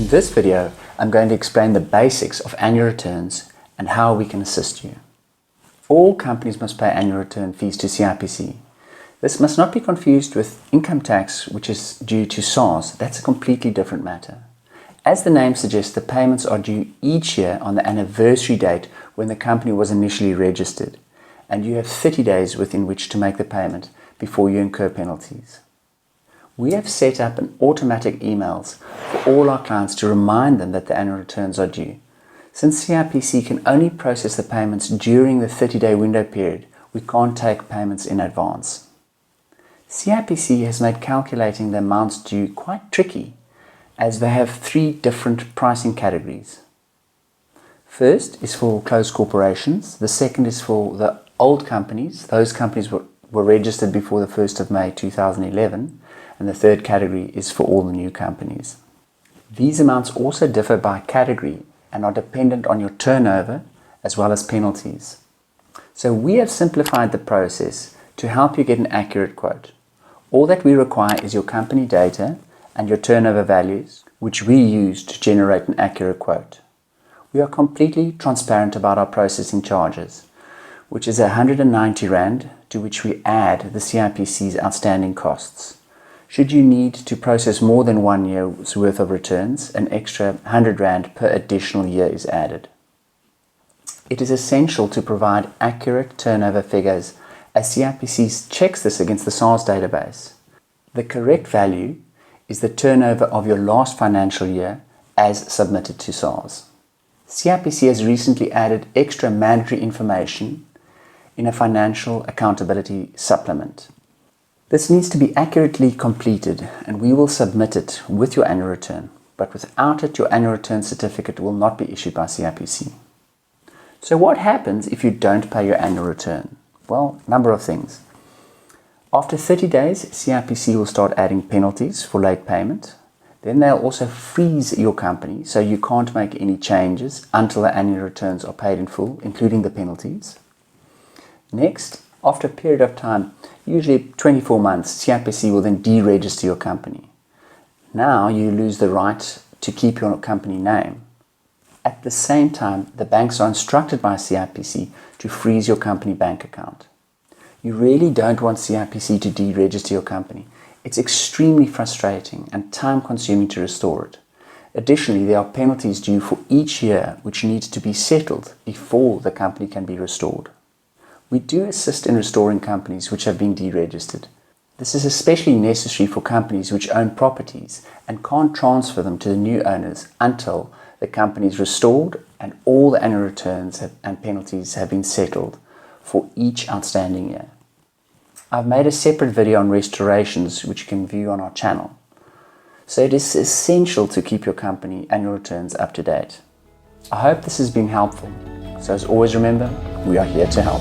In this video, I'm going to explain the basics of annual returns and how we can assist you. All companies must pay annual return fees to CIPC. This must not be confused with income tax, which is due to SARS. That's a completely different matter. As the name suggests, the payments are due each year on the anniversary date when the company was initially registered, and you have 30 days within which to make the payment before you incur penalties. We have set up an automatic emails for all our clients to remind them that the annual returns are due. Since CIPC can only process the payments during the 30-day window period, we can't take payments in advance. CIPC has made calculating the amounts due quite tricky, as they have 3 different pricing categories. First is for closed corporations, the second is for the old companies, those companies were registered before the 1st of May 2011, and the third category is for all the new companies. These amounts also differ by category and are dependent on your turnover as well as penalties. So we have simplified the process to help you get an accurate quote. All that we require is your company data and your turnover values, which we use to generate an accurate quote. We are completely transparent about our processing charges, which is 190 Rand, to which we add the CIPC's outstanding costs. Should you need to process more than 1 year's worth of returns, an extra 100 Rand per additional year is added. It is essential to provide accurate turnover figures, as CIPC checks this against the SARS database. The correct value is the turnover of your last financial year as submitted to SARS. CIPC has recently added extra mandatory information in a financial accountability supplement. This needs to be accurately completed, and we will submit it with your annual return, but without it your annual return certificate will not be issued by CIPC. So what happens if you don't pay your annual return? Well, a number of things. After 30 days, CIPC will start adding penalties for late payment. Then they'll also freeze your company, so you can't make any changes until the annual returns are paid in full, including the penalties. Next, after a period of time, usually 24 months, CIPC will then deregister your company. Now you lose the right to keep your company name. At the same time, the banks are instructed by CIPC to freeze your company bank account. You really don't want CIPC to deregister your company. It's extremely frustrating and time-consuming to restore it. Additionally, there are penalties due for each year which need to be settled before the company can be restored. We do assist in restoring companies which have been deregistered. This is especially necessary for companies which own properties and can't transfer them to the new owners until the company is restored and all the annual returns and penalties have been settled for each outstanding year. I've made a separate video on restorations which you can view on our channel. So it is essential to keep your company annual returns up to date. I hope this has been helpful. So as always, remember, we are here to help.